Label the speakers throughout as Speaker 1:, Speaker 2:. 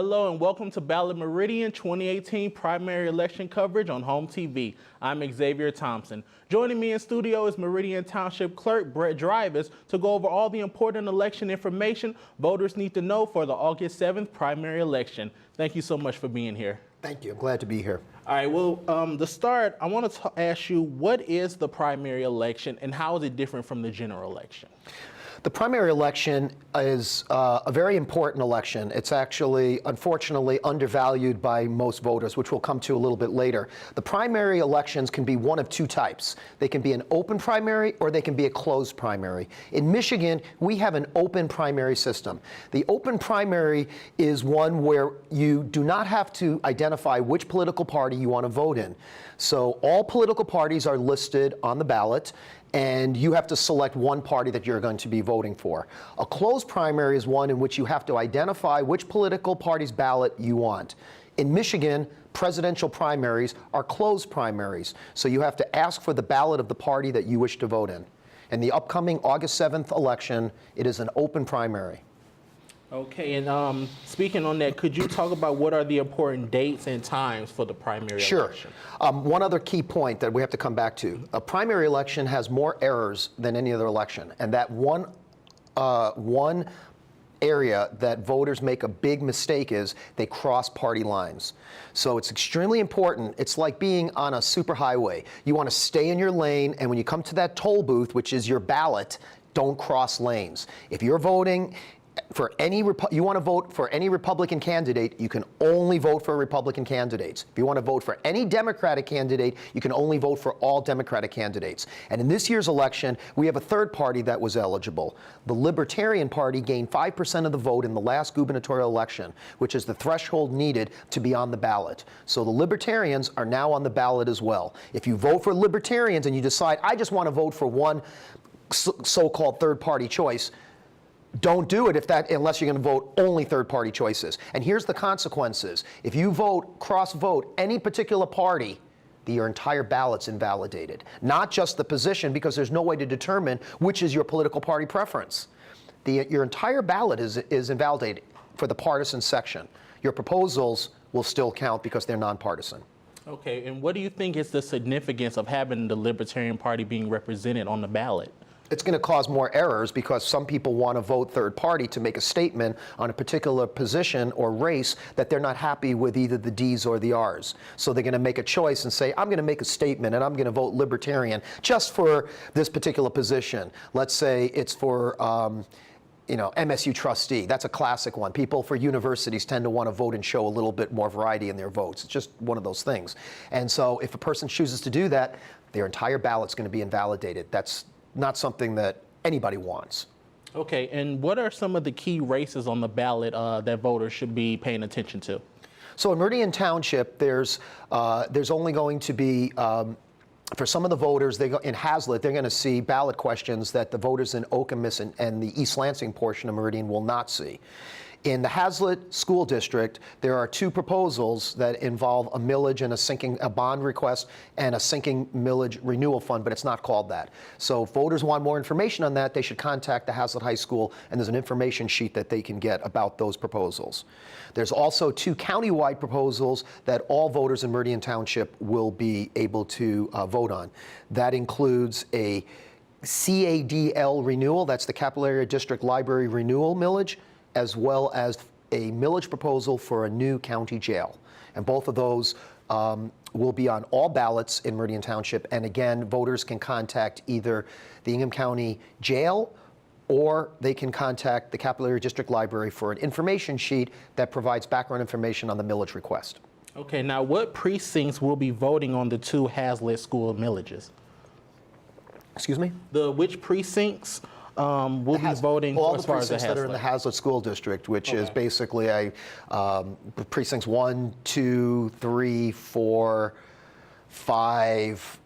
Speaker 1: Hello and welcome to Ballot Meridian 2018 primary election coverage on HOMTV. I'm Xavier Thompson. Joining me in studio is Meridian Township Clerk Dreyfus to go over all the important election information voters need to know for the August 7th primary election. Thank you so much for being here.
Speaker 2: Thank you. I'm glad to be here.
Speaker 1: All right, well, to start, I want to ask you, what is the primary election and how is it different from the general election?
Speaker 2: The primary election is a very important election. It's actually, unfortunately, undervalued by most voters, which we'll come to a little bit later. The primary elections can be one of two types. They can be an open primary or they can be a closed primary. In Michigan, we have an open primary system. The open primary is one where you do not have to identify which political party you want to vote in. So all political parties are listed on the ballot, and you have to select one party that you're going to be voting for. A closed primary is one in which you have to identify which political party's ballot you want. In Michigan, presidential primaries are closed primaries, so you have to ask for the ballot of the party that you wish to vote in. In the upcoming August 7th election, it is an open primary.
Speaker 1: Okay, and speaking on that, could you talk about what are the important dates and times for the primary election?
Speaker 2: Sure. One other key point that we have to come back to. A primary election has more errors than any other election, and that one area that voters make a big mistake is they cross party lines. So it's extremely important. It's like being on a superhighway. You want to stay in your lane, and when you come to that toll booth, which is your ballot, don't cross lanes. If you're voting for you want to vote for any Republican candidate, you can only vote for Republican candidates. If you want to vote for any Democratic candidate, you can only vote for all Democratic candidates. And in this year's election, we have a third party that was eligible. The Libertarian Party gained 5% of the vote in the last gubernatorial election, which is the threshold needed to be on the ballot. So the Libertarians are now on the ballot as well. If you vote for Libertarians and you decide, I just want to vote for one so-called third party choice, don't do it unless you're going to vote only third-party choices. And here's the consequences. If you cross-vote any particular party, your entire ballot's invalidated. Not just the position, because there's no way to determine which is your political party preference. Your entire ballot is invalidated for the partisan section. Your proposals will still count because they're nonpartisan.
Speaker 1: Okay, and what do you think is the significance of having the Libertarian Party being represented on the ballot?
Speaker 2: It's going to cause more errors because some people want to vote third party to make a statement on a particular position or race that they're not happy with either the D's or the R's. So they're going to make a choice and say, I'm going to make a statement and I'm going to vote Libertarian just for this particular position. Let's say it's for MSU trustee. That's a classic one. People for universities tend to want to vote and show a little bit more variety in their votes. It's just one of those things. And so if a person chooses to do that, their entire ballot's going to be invalidated. That's not something that anybody wants.
Speaker 1: Okay, and what are some of the key races on the ballot that voters should be paying attention to?
Speaker 2: So in Meridian Township, there's only going to be, for some of the voters, in Hazlet, they're going to see ballot questions that the voters in Okemos and the East Lansing portion of Meridian will not see. In the Hazlet School District, there are two proposals that involve a millage and a bond request and a sinking millage renewal fund, but it's not called that. So if voters want more information on that, they should contact the Hazlet High School, and there's an information sheet that they can get about those proposals. There's also two countywide proposals that all voters in Meridian Township will be able to vote on. That includes a CADL renewal, that's the Capital Area District Library Renewal Millage, as well as a millage proposal for a new county jail. And both of those will be on all ballots in Meridian Township. And again, voters can contact either the Ingham County Jail or they can contact the Capital Area District Library for an information sheet that provides background information on the millage request.
Speaker 1: Okay, now what precincts will be voting on the two Hazlet school millages?
Speaker 2: Excuse me?
Speaker 1: Which precincts will be voting
Speaker 2: all
Speaker 1: as
Speaker 2: the
Speaker 1: far as the
Speaker 2: precincts that are in the Hazlet School District, which is basically precincts 1, 2, 3, 4, 5,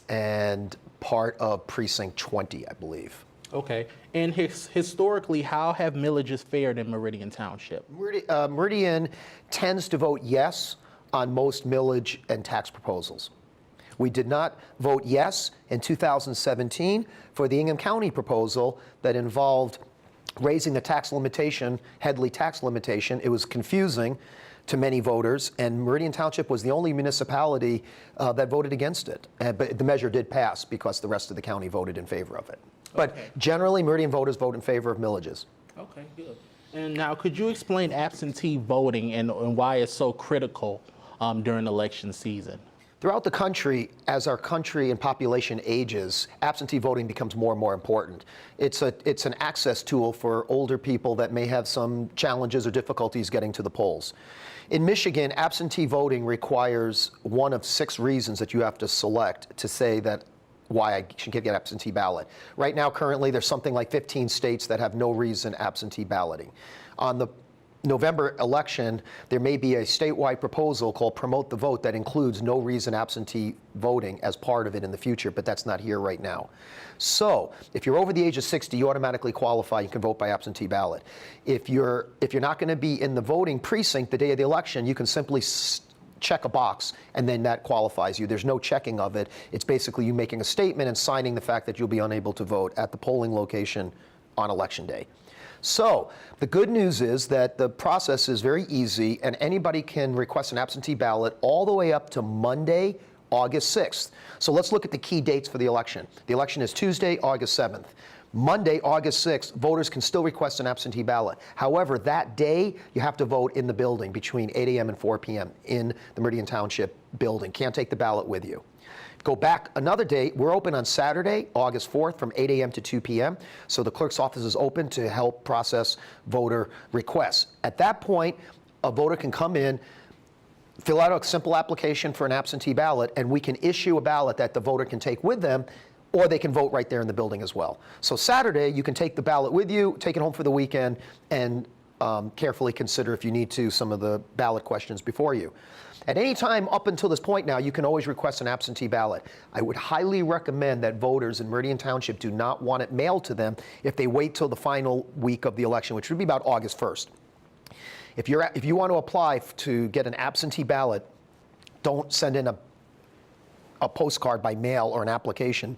Speaker 2: and part of precinct 20, I believe.
Speaker 1: Okay, and historically, how have millages fared in Meridian Township?
Speaker 2: Meridian tends to vote yes on most millage and tax proposals. We did not vote yes in 2017 for the Ingham County proposal that involved raising the tax limitation, Headley tax limitation. It was confusing to many voters, and Meridian Township was the only municipality that voted against it. But the measure did pass because the rest of the county voted in favor of it. But generally, Meridian voters vote in favor of millages. Okay,
Speaker 1: good. And now, could you explain absentee voting and why it's so critical during election season?
Speaker 2: Throughout the country, as our country and population ages, absentee voting becomes more and more important. It's an access tool for older people that may have some challenges or difficulties getting to the polls. In Michigan, absentee voting requires one of 6 reasons that you have to select to say that why I should get an absentee ballot. Right now, currently, there's something like 15 states that have no reason absentee balloting. On the November election, there may be a statewide proposal called Promote the Vote that includes no reason absentee voting as part of it in the future, but that's not here right now. So if you're over the age of 60, you automatically qualify. You can vote by absentee ballot. If you're not going to be in the voting precinct the day of the election, you can simply check a box, and then that qualifies you. There's no checking of it. It's basically you making a statement and signing the fact that you'll be unable to vote at the polling location on election day. So the good news is that the process is very easy, and anybody can request an absentee ballot all the way up to Monday, August 6th. So let's look at the key dates for the election. The election is Tuesday, August 7th. Monday, August 6th, voters can still request an absentee ballot. However, that day, you have to vote in the building between 8 a.m. and 4 p.m. in the Meridian Township building. Can't take the ballot with you. Go back another day. We're open on Saturday, August 4th from 8 a.m. to 2 p.m. So the clerk's office is open to help process voter requests. At that point, a voter can come in, fill out a simple application for an absentee ballot, and we can issue a ballot that the voter can take with them, or they can vote right there in the building as well. So Saturday, you can take the ballot with you, take it home for the weekend, and carefully consider, if you need to, some of the ballot questions before you. At any time up until this point now, you can always request an absentee ballot. I would highly recommend that voters in Meridian Township do not want it mailed to them if they wait till the final week of the election, which would be about August 1st. If you want to apply to get an absentee ballot, don't send in a postcard by mail or an application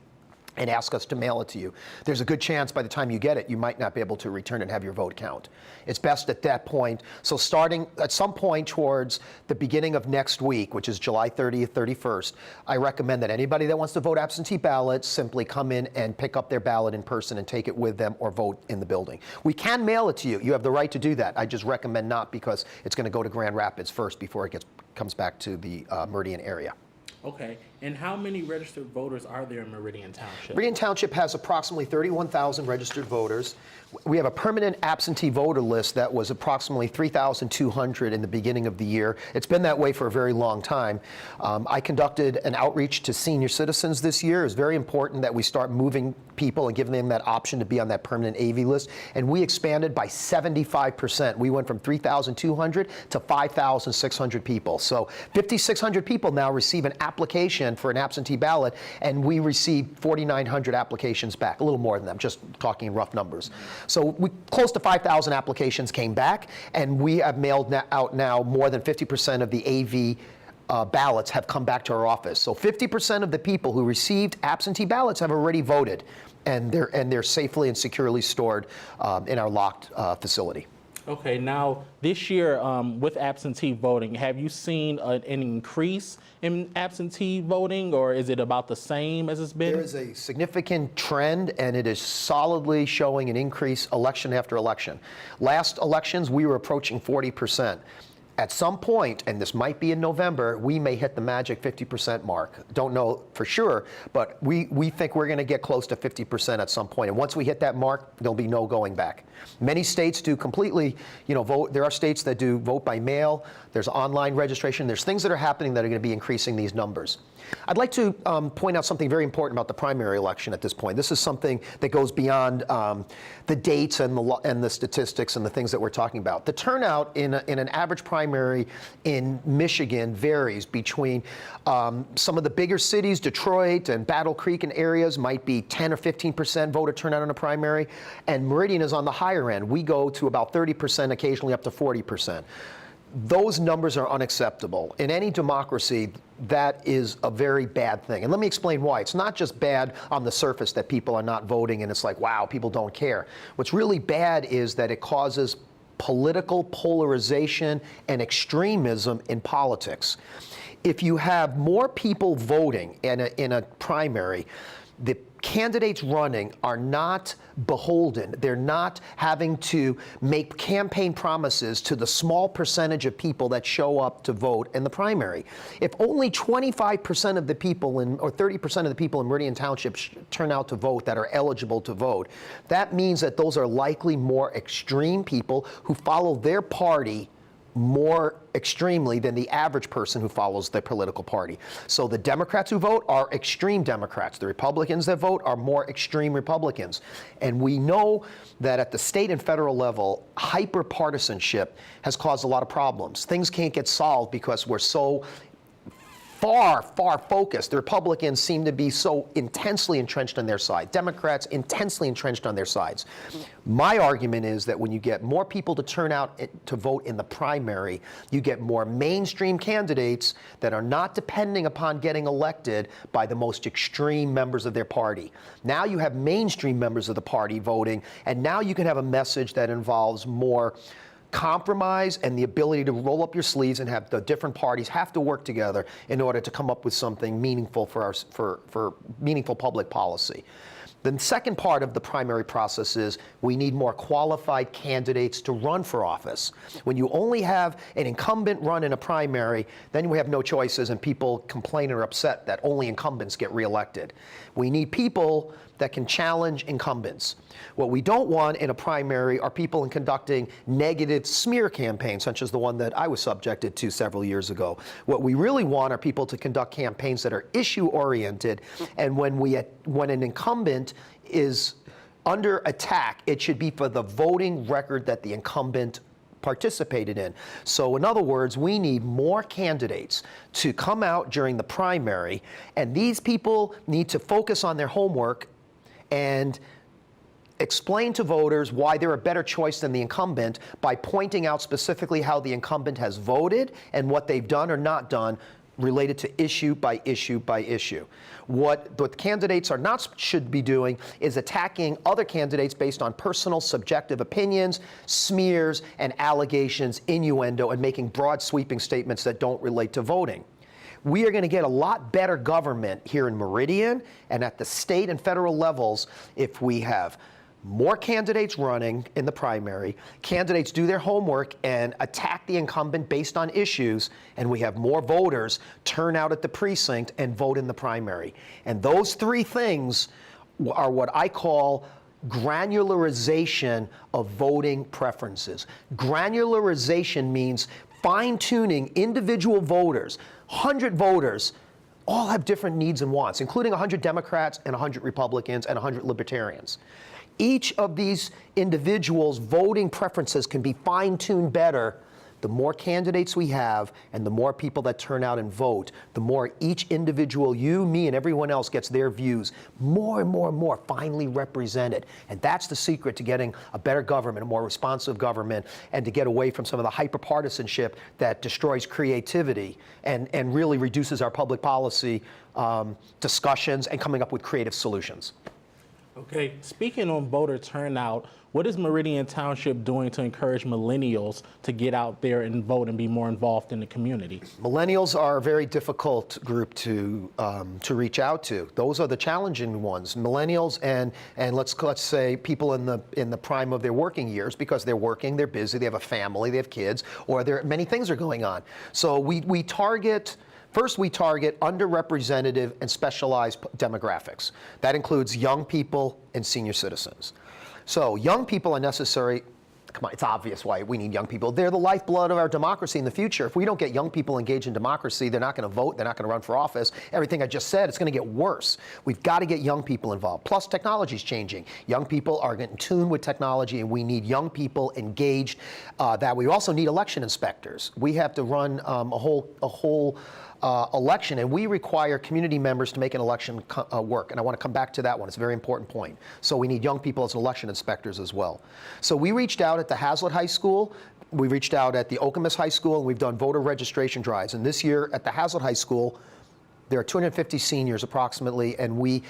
Speaker 2: and ask us to mail it to you. There's a good chance by the time you get it, you might not be able to return and have your vote count. It's best at that point. So starting at some point towards the beginning of next week, which is July 30th, 31st, I recommend that anybody that wants to vote absentee ballots simply come in and pick up their ballot in person and take it with them or vote in the building. We can mail it to you. You have the right to do that. I just recommend not, because it's going to go to Grand Rapids first before it comes back to the Meridian area.
Speaker 1: Okay, and how many registered voters are there in Meridian Township?
Speaker 2: Meridian Township has approximately 31,000 registered voters. We have a permanent absentee voter list that was approximately 3,200 in the beginning of the year. It's been that way for a very long time. I conducted an outreach to senior citizens this year. It's very important that we start moving people and giving them that option to be on that permanent AV list. And we expanded by 75%. We went from 3,200 to 5,600 people. So 5,600 people now receive an application for an absentee ballot, and we received 4,900 applications back, a little more than that, just talking in rough numbers. So close to 5,000 applications came back, and we have mailed out now more than 50% of the AV ballots have come back to our office. So 50% of the people who received absentee ballots have already voted, and they're safely and securely stored in our locked facility.
Speaker 1: Okay, now this year with absentee voting, have you seen an increase in absentee voting, or is it about the same as it's been?
Speaker 2: There is a significant trend, and it is solidly showing an increase election after election. Last elections, we were approaching 40%. At some point, and this might be in November, we may hit the magic 50% mark. Don't know for sure, but we think we're going to get close to 50% at some point. And once we hit that mark, there'll be no going back. Many states do completely, vote. There are states that do vote by mail. There's online registration. There's things that are happening that are going to be increasing these numbers. I'd like to point out something very important about the primary election at this point. This is something that goes beyond the dates and the statistics and the things that we're talking about. The turnout in an average primary in Michigan varies between some of the bigger cities, Detroit and Battle Creek and areas might be 10 or 15% voter turnout in a primary, and Meridian is on the higher end. We go to about 30%, occasionally up to 40%. those numbers are unacceptable. In any democracy, that is a very bad thing. And let me explain why. It's not just bad on the surface that people are not voting and it's like, wow, people don't care. What's really bad is that it causes political polarization and extremism in politics. If you have more people voting in a primary, the candidates running are not beholden. They're not having to make campaign promises to the small percentage of people that show up to vote in the primary. If only 25% of the people or 30% of the people in Meridian Township turn out to vote that are eligible to vote, that means that those are likely more extreme people who follow their party more extremely than the average person who follows their political party. So the Democrats who vote are extreme Democrats. The Republicans that vote are more extreme Republicans. And we know that at the state and federal level, hyper-partisanship has caused a lot of problems. Things can't get solved because we're so far focused. The Republicans seem to be so intensely entrenched on their side. Democrats intensely entrenched on their sides. My argument is that when you get more people to turn out to vote in the primary, you get more mainstream candidates that are not depending upon getting elected by the most extreme members of their party. Now you have mainstream members of the party voting, and now you can have a message that involves more compromise and the ability to roll up your sleeves and have the different parties have to work together in order to come up with something meaningful for meaningful public policy. The second part of the primary process is we need more qualified candidates to run for office. When you only have an incumbent run in a primary, then we have no choices and people complain or upset that only incumbents get reelected. We need people that can challenge incumbents. What we don't want in a primary are people conducting negative smear campaigns, such as the one that I was subjected to several years ago. What we really want are people to conduct campaigns that are issue-oriented, and when an incumbent is under attack, it should be for the voting record that the incumbent participated in. So in other words, we need more candidates to come out during the primary, and these people need to focus on their homework and explain to voters why they're a better choice than the incumbent by pointing out specifically how the incumbent has voted and what they've done or not done related to issue by issue by issue. What candidates should be doing is attacking other candidates based on personal subjective opinions, smears, and allegations, innuendo, and making broad sweeping statements that don't relate to voting. We are going to get a lot better government here in Meridian and at the state and federal levels if we have more candidates running in the primary, candidates do their homework and attack the incumbent based on issues, and we have more voters turn out at the precinct and vote in the primary. And those three things are what I call granularization of voting preferences. Granularization means fine-tuning individual voters. 100 voters all have different needs and wants, including 100 Democrats and 100 Republicans and 100 Libertarians. Each of these individuals' voting preferences can be fine-tuned better. The more candidates we have and the more people that turn out and vote, the more each individual, you, me, and everyone else gets their views more and more finely represented. And that's the secret to getting a better government, a more responsive government, and to get away from some of the hyper-partisanship that destroys creativity and really reduces our public policy discussions and coming up with creative solutions.
Speaker 1: Okay, speaking on voter turnout, what is Meridian Township doing to encourage millennials to get out there and vote and be more involved in the community?
Speaker 2: Millennials are a very difficult group to reach out to. Those are the challenging ones. Millennials and let's say people in the prime of their working years, because they're working, they're busy, they have a family, they have kids, or many things are going on. So we target. First, we target underrepresented and specialized demographics. That includes young people and senior citizens. So young people are necessary. Come on, it's obvious why we need young people. They're the lifeblood of our democracy in the future. If we don't get young people engaged in democracy, they're not going to vote, they're not going to run for office. Everything I just said, it's going to get worse. We've got to get young people involved. Plus, technology's changing. Young people are in tune with technology, and we need young people engaged. That we also need election inspectors. We have to run a whole election, and we require community members to make an election work. And I want to come back to that one. It's a very important point. So we need young people as election inspectors as well. So we reached out at the Hazlitt High School. we reached out at the Okemos High School, and we've done voter registration drives. And this year at the Hazlet High School, there are 250 seniors approximately, and we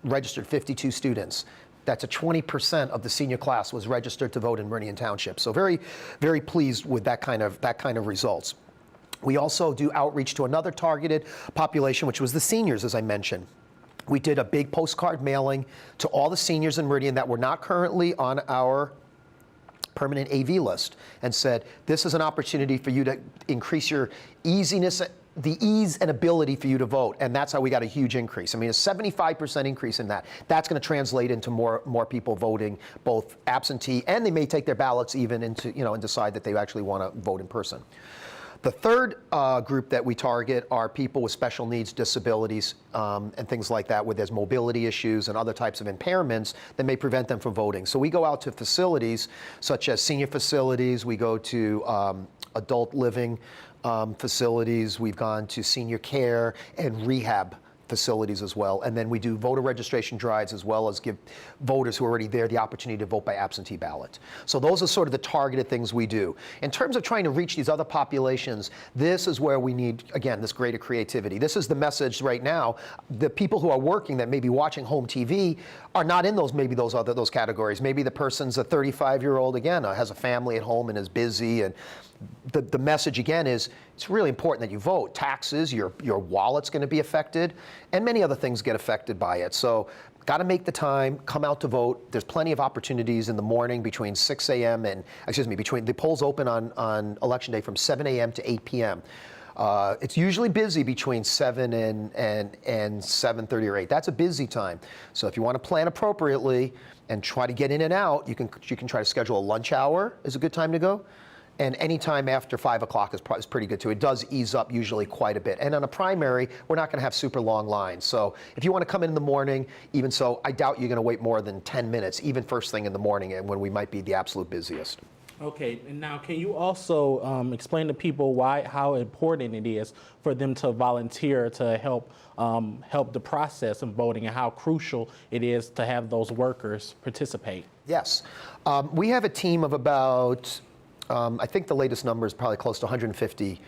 Speaker 2: registered 52 students. That's 20% of the senior class was registered to vote in Meridian Township. So very, very pleased with that kind of results. We also do outreach to another targeted population, which was the seniors, as I mentioned. We did a big postcard mailing to all the seniors in Meridian that were not currently on our permanent AV list, and said, this is an opportunity for you to increase your easiness, the ease and ability for you to vote. And that's how we got a huge increase. I mean, a 75% increase in that. That's going to translate into more people voting, both absentee, and they may take their ballots even into, and decide that they actually want to vote in person. The third group that we target are people with special needs, disabilities, and things like that, where there's mobility issues and other types of impairments that may prevent them from voting. So we go out to facilities such as senior facilities, we go to adult living facilities, we've gone to senior care and rehab facilities as well. And then we do voter registration drives, as well as give voters who are already there the opportunity to vote by absentee ballot. So those are sort of the targeted things we do. In terms of trying to reach these other populations, this is where we need, again, this greater creativity. This is the message right now. The people who are working that may be watching home TV are not in those categories. Maybe the person's a 35-year-old, again, has a family at home and is busy, and the message again is it's really important that you vote. Taxes, your wallet's going to be affected, and many other things get affected by it. So got to make the time, come out to vote. There's plenty of opportunities in the morning between 6 a.m. and, between the polls open on Election Day from 7 a.m. to 8 p.m. It's usually busy between 7 and 7:30 or 8. That's a busy time. So if you want to plan appropriately and try to get in and out, you can try to schedule a lunch hour is a good time to go. And any time after 5 o'clock is pretty good too. It does ease up usually quite a bit. And on a primary, we're not going to have super long lines. So if you want to come in the morning, even so, I doubt you're going to wait more than 10 minutes, even first thing in the morning, and when we might be the absolute busiest.
Speaker 1: Okay, and now can you also explain to people how important it is for them to volunteer to help the process of voting, and how crucial it is to have those workers participate?
Speaker 2: Yes, we have a team of about, I think the latest number is probably close to 150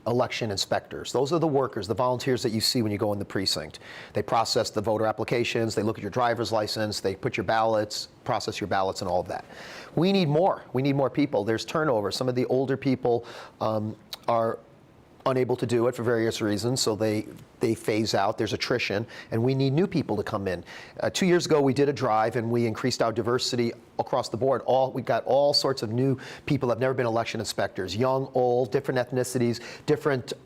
Speaker 2: election inspectors. Those are the workers, the volunteers that you see when you go in the precinct. They process the voter applications, they look at your driver's license, they put your ballots, process your ballots, and all of that. We need more. We need more people. There's turnover. Some of the older people are unable to do it for various reasons, so they phase out. There's attrition, and we need new people to come in. 2 years ago, we did a drive, and we increased our diversity across the board. We got all sorts of new people that have never been election inspectors, young, old, different ethnicities,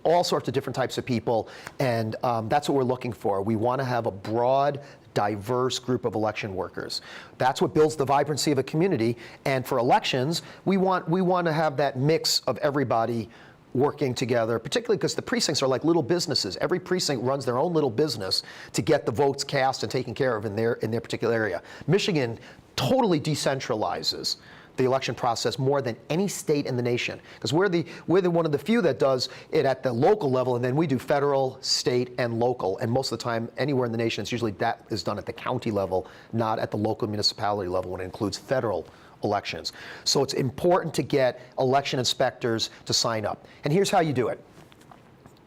Speaker 2: all sorts of different types of people, and that's what we're looking for. We want to have a broad, diverse group of election workers. That's what builds the vibrancy of a community, and for elections, we want to have that mix of everybody working together, particularly because the precincts are like little businesses. Every precinct runs their own little business to get the votes cast and taken care of in their particular area. Michigan totally decentralizes the election process more than any state in the nation, because we're one of the few that does it at the local level, and then we do federal, state, and local. And most of the time, anywhere in the nation, it's usually that is done at the county level, not at the local municipality level when it includes federal elections. So it's important to get election inspectors to sign up. And here's how you do it.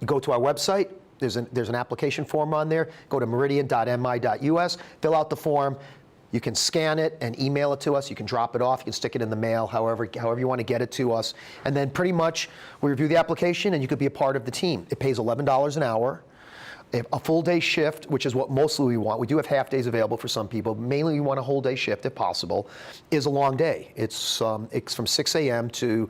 Speaker 2: You go to our website. There's an application form on there. Go to meridian.mi.us, fill out the form. You can scan it and email it to us. You can drop it off. You can stick it in the mail, however you want to get it to us. And then pretty much we review the application, and you could be a part of the team. It pays $11 an hour. A full day shift, which is what mostly we want. We do have half days available for some people. Mainly we want a whole day shift if possible. Is a long day. It's from 6 a.m. to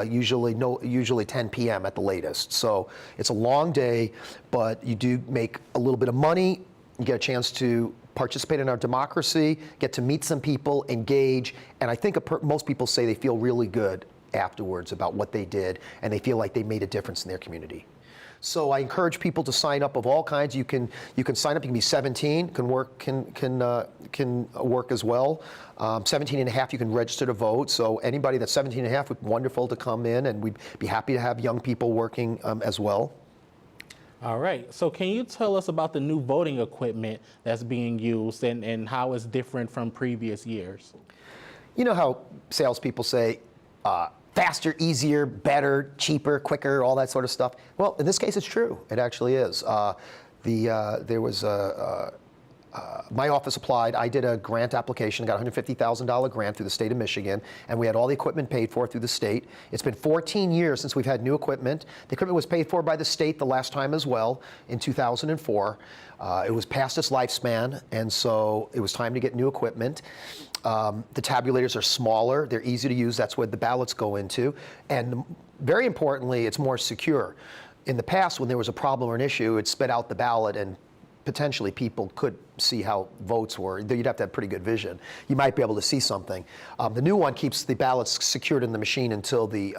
Speaker 2: usually 10 p.m. at the latest. So it's a long day, but you do make a little bit of money. You get a chance to participate in our democracy, get to meet some people, engage, and I think most people say they feel really good afterwards about what they did, and they feel like they made a difference in their community. So I encourage people to sign up of all kinds. You can sign up. You can be 17, can work as well. 17 and a half, you can register to vote. So anybody that's 17 and a half, would be wonderful to come in, and we'd be happy to have young people working as well.
Speaker 1: All right. So can you tell us about the new voting equipment that's being used and how it's different from previous years?
Speaker 2: You know how salespeople say, faster, easier, better, cheaper, quicker, all that sort of stuff? Well, in this case, it's true. It actually is. There was my office applied. I did a grant application, got a $150,000 grant through the state of Michigan, and we had all the equipment paid for through the state. It's been 14 years since we've had new equipment. The equipment was paid for by the state the last time as well, in 2004. It was past its lifespan, and so it was time to get new equipment. The tabulators are smaller, they're easy to use, that's where the ballots go into, and very importantly, it's more secure. In the past, when there was a problem or an issue, it spit out the ballot, and potentially people could see how votes were. You'd have to have pretty good vision. You might be able to see something. The new one keeps the ballots secured in the machine until the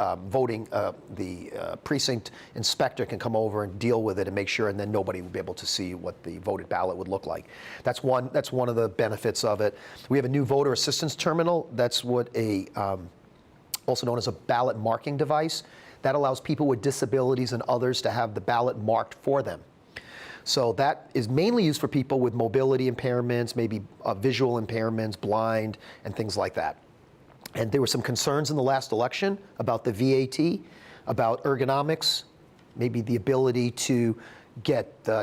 Speaker 2: precinct inspector can come over and deal with it and make sure, and then nobody will be able to see what the voted ballot would look like. That's one of the benefits of it. We have a new voter assistance terminal. That's what also known as a ballot marking device. That allows people with disabilities and others to have the ballot marked for them. So that is mainly used for people with mobility impairments, maybe visual impairments, blind, and things like that. And there were some concerns in the last election about the VAT, about ergonomics, maybe the ability to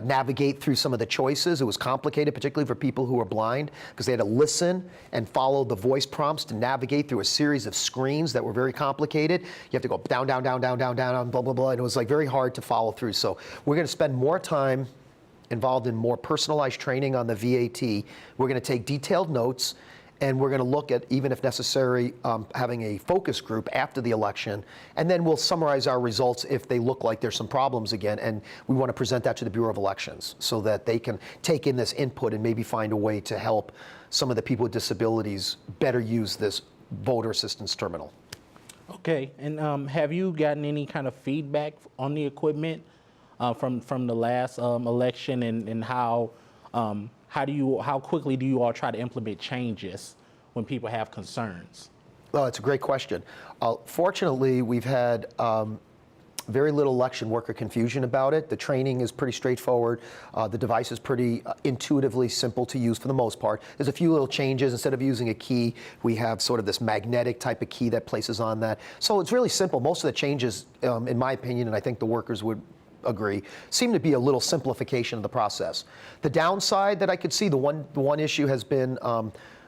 Speaker 2: navigate through some of the choices. It was complicated, particularly for people who are blind, because they had to listen and follow the voice prompts to navigate through a series of screens that were very complicated. You have to go down, down, down, down, down, down, blah, blah, blah, and it was like very hard to follow through. So we're going to spend more time involved in more personalized training on the VAT. We're going to take detailed notes, and we're going to look at, even if necessary, having a focus group after the election, and then we'll summarize our results if they look like there's some problems again, and we want to present that to the Bureau of Elections so that they can take in this input and maybe find a way to help some of the people with disabilities better use this voter assistance terminal.
Speaker 1: Okay, and have you gotten any kind of feedback on the equipment from the last election, and how quickly do you all try to implement changes when people have concerns?
Speaker 2: Well, it's a great question. Fortunately, we've had very little election worker confusion about it. The training is pretty straightforward. The device is pretty intuitively simple to use for the most part. There's a few little changes. Instead of using a key, we have sort of this magnetic type of key that places on that. So it's really simple. Most of the changes, in my opinion, and I think the workers would agree, seem to be a little simplification of the process. The downside that I could see, the one issue has been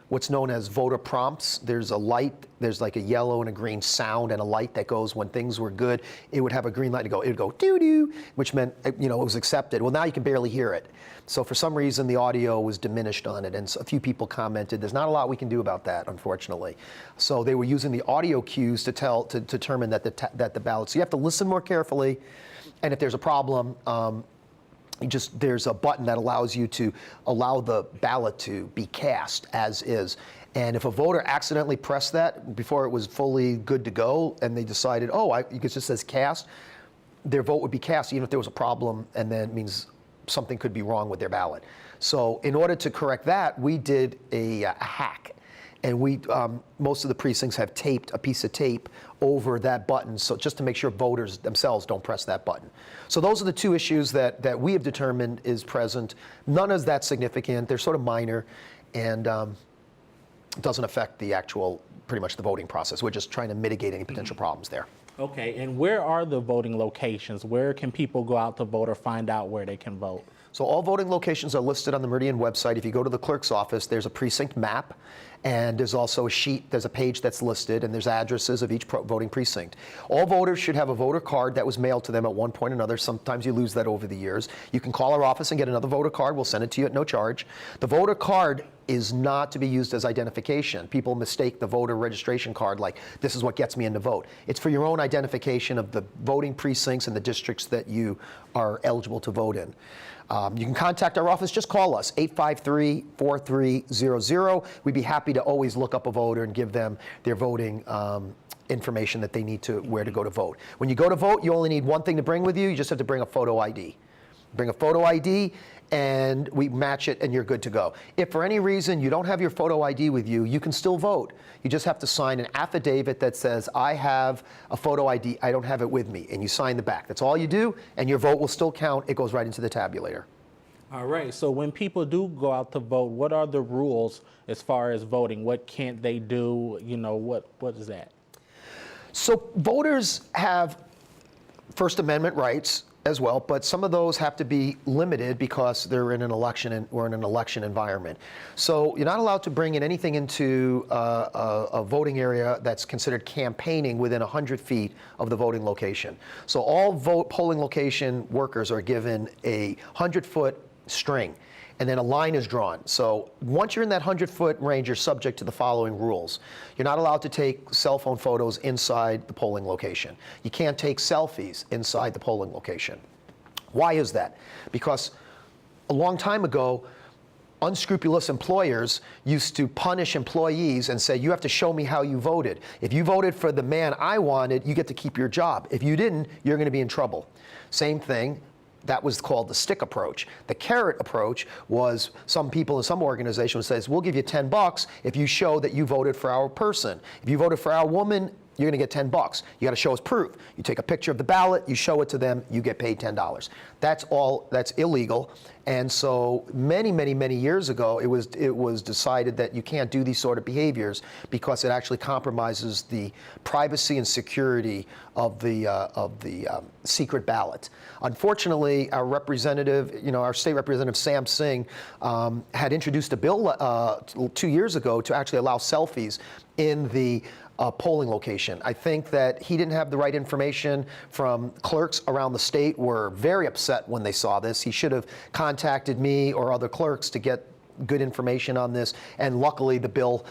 Speaker 2: what's known as voter prompts. There's a light, there's like a yellow and a green sound and a light that goes when things were good. It would have a green light to go, it would go doo-doo, which meant, it was accepted. Well, now you can barely hear it. So for some reason, the audio was diminished on it, and a few people commented, there's not a lot we can do about that, unfortunately. So they were using the audio cues to determine that the ballot, so you have to listen more carefully. And if there's a problem, there's a button that allows you to allow the ballot to be cast as is. And if a voter accidentally pressed that before it was fully good to go, and they decided, it just says cast, their vote would be cast even if there was a problem, and then it means something could be wrong with their ballot. So in order to correct that, we did a hack. And most of the precincts have taped a piece of tape over that button, so just to make sure voters themselves don't press that button. So those are the two issues that we have determined is present. None is that significant. They're sort of minor, and it doesn't affect the actual, pretty much the voting process. We're just trying to mitigate any potential problems there.
Speaker 1: Okay, and where are the voting locations? Where can people go out to vote or find out where they can vote?
Speaker 2: So all voting locations are listed on the Meridian website. If you go to the clerk's office, there's a precinct map, and there's also a sheet, there's a page that's listed, and there's addresses of each voting precinct. All voters should have a voter card that was mailed to them at one point or another. Sometimes you lose that over the years. You can call our office and get another voter card. We'll send it to you at no charge. The voter card is not to be used as identification. People mistake the voter registration card like, this is what gets me in to vote. It's for your own identification of the voting precincts and the districts that you are eligible to vote in. You can contact our office, just call us, 853-4300. We'd be happy to always look up a voter and give them their voting information that they need to, where to go to vote. When you go to vote, you only need one thing to bring with you. You just have to bring a photo ID. Bring a photo ID, and we match it, and you're good to go. If for any reason you don't have your photo ID with you, you can still vote. You just have to sign an affidavit that says, I have a photo ID, I don't have it with me, and you sign the back. That's all you do, and your vote will still count. It goes right into the tabulator.
Speaker 1: All right, so when people do go out to vote, what are the rules as far as voting? What can't they do? You know, what is that?
Speaker 2: So voters have First Amendment rights as well, but some of those have to be limited because they're in an election and we're in an election environment. So you're not allowed to bring in anything into a voting area that's considered campaigning within 100 feet of the voting location. So all polling location workers are given a 100-foot string, and then a line is drawn. So once you're in that 100-foot range, you're subject to the following rules. You're not allowed to take cell phone photos inside the polling location. You can't take selfies inside the polling location. Why is that? Because a long time ago, unscrupulous employers used to punish employees and say, you have to show me how you voted. If you voted for the man I wanted, you get to keep your job. If you didn't, you're going to be in trouble. Same thing. That was called the stick approach. The carrot approach was some people in some organization says, we'll give you $10 if you show that you voted for our person. If you voted for our woman, you're going to get $10. You got to show us proof. You take a picture of the ballot, you show it to them, you get paid $10. That's illegal. And so many years ago, it was decided that you can't do these sort of behaviors because it actually compromises the privacy and security of the secret ballot. Unfortunately, our representative, our state representative Sam Singh, had introduced a bill 2 years ago to actually allow selfies in the polling location. I think that he didn't have the right information from clerks around the state were very upset when they saw this. He should have contacted me or other clerks to get good information on this, and luckily the bill,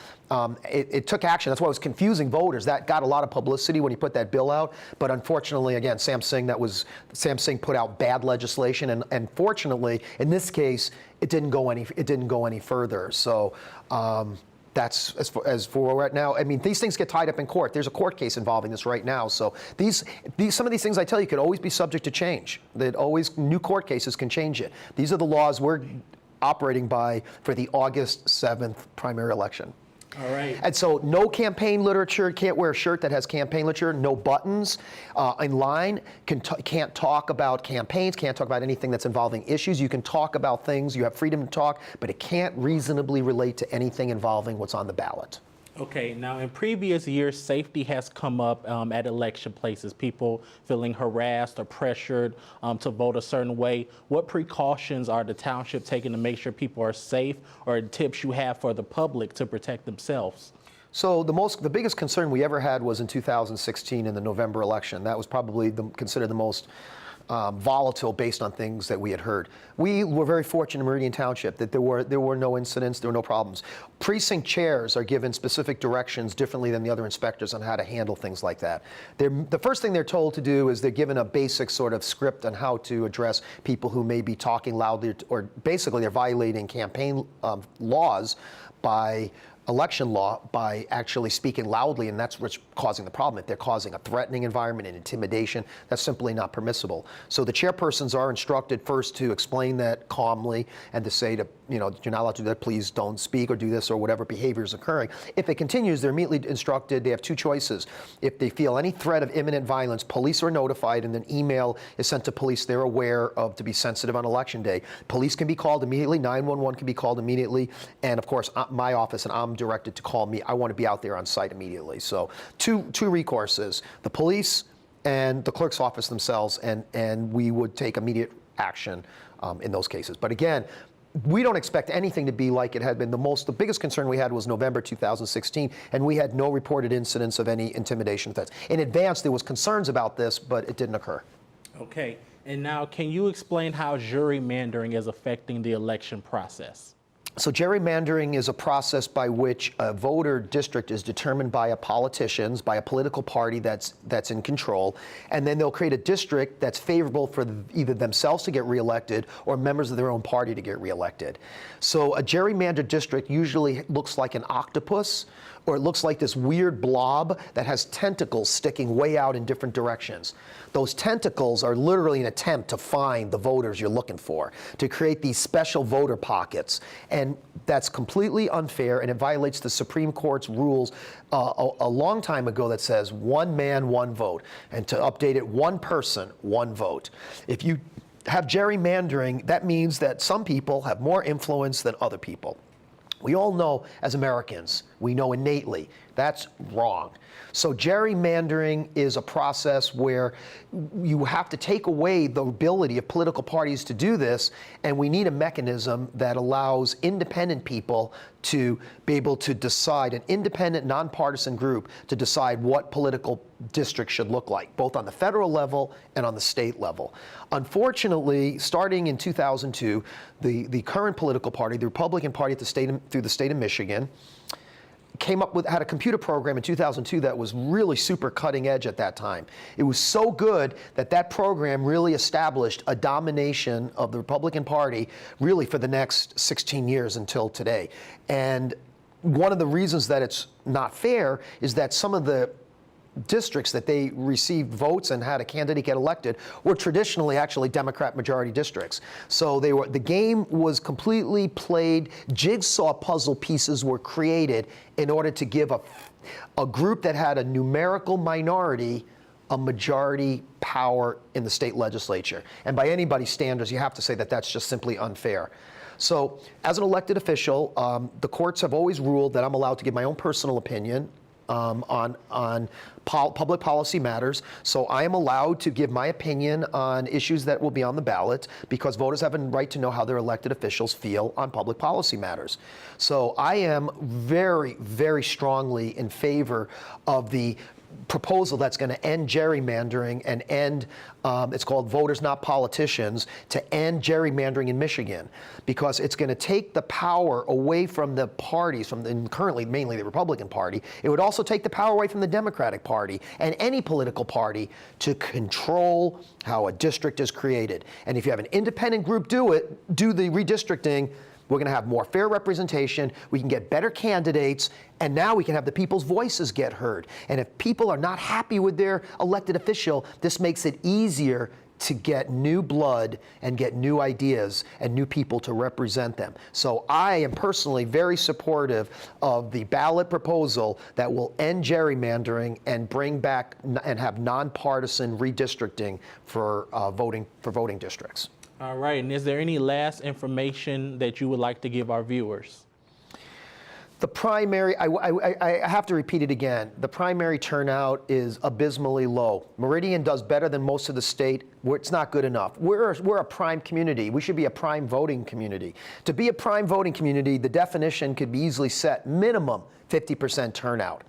Speaker 2: it took action. That's why it was confusing voters. That got a lot of publicity when he put that bill out, but unfortunately, again, Sam Singh put out bad legislation, and fortunately, in this case, it didn't go any further. So. That's as for right now. I mean, these things get tied up in court. There's a court case involving this right now. So some of these things I tell you could always be subject to change. New court cases can change it. These are the laws we're operating by for the August 7th primary election.
Speaker 1: All right.
Speaker 2: And so no campaign literature, can't wear a shirt that has campaign literature, no buttons in line, can't talk about campaigns, can't talk about anything that's involving issues. You can talk about things, you have freedom to talk, but it can't reasonably relate to anything involving what's on the ballot.
Speaker 1: Okay, now in previous years, safety has come up at election places, people feeling harassed or pressured to vote a certain way. What precautions are the township taking to make sure people are safe, or tips you have for the public to protect themselves?
Speaker 2: So the biggest concern we ever had was in 2016 in the November election. That was probably considered the most volatile based on things that we had heard. We were very fortunate in Meridian Township that there were no incidents, there were no problems. Precinct chairs are given specific directions differently than the other inspectors on how to handle things like that. The first thing they're told to do is they're given a basic sort of script on how to address people who may be talking loudly, or basically they're violating campaign laws by election law by actually speaking loudly, and that's what's causing the problem. If they're causing a threatening environment and intimidation, that's simply not permissible. So the chairpersons are instructed first to explain that calmly and to say you're not allowed to do that, please don't speak or do this or whatever behavior is occurring. If it continues, they're immediately instructed, they have two choices. If they feel any threat of imminent violence, police are notified and an email is sent to police they're aware of to be sensitive on election day. Police can be called immediately, 911 can be called immediately, and of course my office, and I'm directed to call me. I want to be out there on site immediately. So two recourses, the police and the clerk's office themselves, and we would take immediate action in those cases. But again, we don't expect anything to be like it had been. The biggest concern we had was November 2016, and we had no reported incidents of any intimidation threats. In advance, there was concerns about this, but it didn't occur.
Speaker 1: Okay, and now can you explain how gerrymandering is affecting the election process?
Speaker 2: So gerrymandering is a process by which a voter district is determined by politicians, by a political party that's in control, and then they'll create a district that's favorable for either themselves to get reelected or members of their own party to get reelected. So a gerrymandered district usually looks like an octopus, or it looks like this weird blob that has tentacles sticking way out in different directions. Those tentacles are literally an attempt to find the voters you're looking for, to create these special voter pockets. And that's completely unfair, and it violates the Supreme Court's rules a long time ago that says one man, one vote, and to update it, one person, one vote. If you have gerrymandering, that means that some people have more influence than other people. We all know as Americans, we know innately, that's wrong. So gerrymandering is a process where you have to take away the ability of political parties to do this, and we need a mechanism that allows independent people to be able to decide, an independent, nonpartisan group to decide what political districts should look like, both on the federal level and on the state level. Unfortunately, starting in 2002, the current political party, the Republican Party at the state, through the state of Michigan, had a computer program in 2002 that was really super cutting edge at that time. It was so good that that program really established a domination of the Republican Party really for the next 16 years until today. And one of the reasons that it's not fair is that some of the districts that they received votes and had a candidate get elected were traditionally actually Democrat majority districts. So the game was completely played, jigsaw puzzle pieces were created in order to give a group that had a numerical minority a majority power in the state legislature. And by anybody's standards, you have to say that that's just simply unfair. So as an elected official, the courts have always ruled that I'm allowed to give my own personal opinion on public policy matters. So I am allowed to give my opinion on issues that will be on the ballot because voters have a right to know how their elected officials feel on public policy matters. So I am very, very strongly in favor of the proposal that's going to end gerrymandering and end, it's called Voters Not Politicians, to end gerrymandering in Michigan, because it's going to take the power away from the parties, currently mainly the Republican Party. It would also take the power away from the Democratic Party and any political party to control how a district is created. And if you have an independent group do the redistricting, we're going to have more fair representation, we can get better candidates, and now we can have the people's voices get heard. And if people are not happy with their elected official, this makes it easier to get new blood and get new ideas and new people to represent them. So I am personally very supportive of the ballot proposal that will end gerrymandering and bring back and have nonpartisan redistricting for voting districts.
Speaker 1: All right, and is there any last information that you would like to give our viewers?
Speaker 2: The primary, I have to repeat it again, the primary turnout is abysmally low. Meridian does better than most of the state. It's not good enough. We're a prime community. We should be a prime voting community. To be a prime voting community, the definition could be easily set minimum 50% turnout.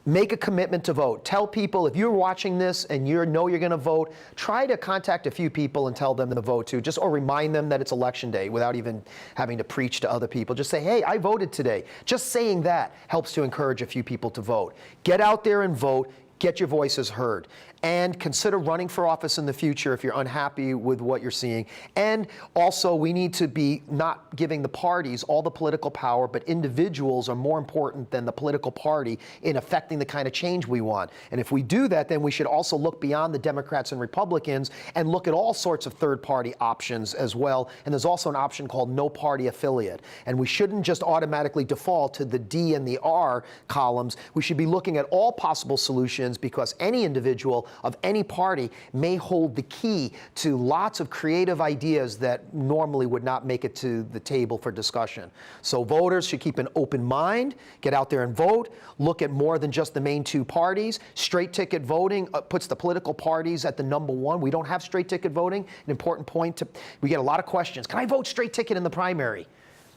Speaker 2: Make a commitment to vote. Tell people, if you're watching this and you know you're going to vote, try to contact a few people and tell them to vote too, or remind them that it's election day without even having to preach to other people. Just say, hey, I voted today. Just saying that helps to encourage a few people to vote. Get out there and vote. Get your voices heard. And consider running for office in the future if you're unhappy with what you're seeing. And also, we need to be not giving the parties all the political power, but individuals are more important than the political party in affecting the kind of change we want. And if we do that, then we should also look beyond the Democrats and Republicans and look at all sorts of third-party options as well. And there's also an option called no party affiliate. And we shouldn't just automatically default to the D and the R columns. We should be looking at all possible solutions, because any individual of any party may hold the key to lots of creative ideas that normally would not make it to the table for discussion. So voters should keep an open mind, get out there and vote, look at more than just the main two parties. Straight ticket voting puts the political parties at the number one. We don't have straight ticket voting. An important point, we get a lot of questions. Can I vote straight ticket in the primary?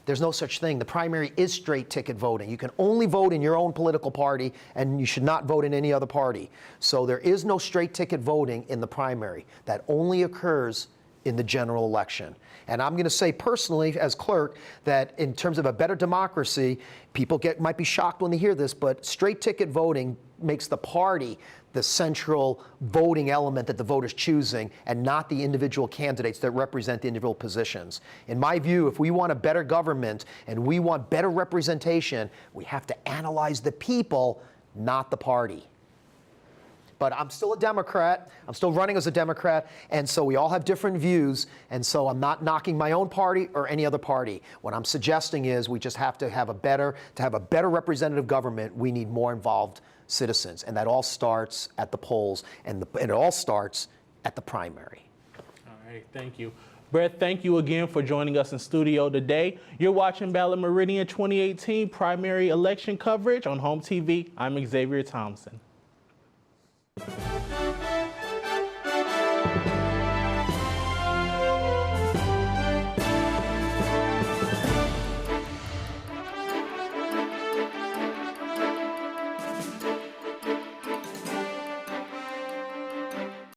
Speaker 2: There's no such thing. The primary is straight ticket voting. You can only vote in your own political party, and you should not vote in any other party. So there is no straight ticket voting in the primary. That only occurs in the general election. And I'm going to say personally, as clerk, that in terms of a better democracy, people might be shocked when they hear this, but straight ticket voting makes the party the central voting element that the voter's choosing, and not the individual candidates that represent the individual positions. In my view, if we want a better government and we want better representation, we have to analyze the people, not the party. But I'm still a Democrat. I'm still running as a Democrat, and so we all have different views, and so I'm not knocking my own party or any other party. What I'm suggesting is we just have to have a better representative government, we need more involved citizens, and that all starts at the polls, and it all starts at the primary.
Speaker 1: All right. Hey, thank you. Brett, thank you again for joining us in studio today. You're watching Ballot Meridian 2018 primary election coverage on Home TV. I'm Xavier Thompson.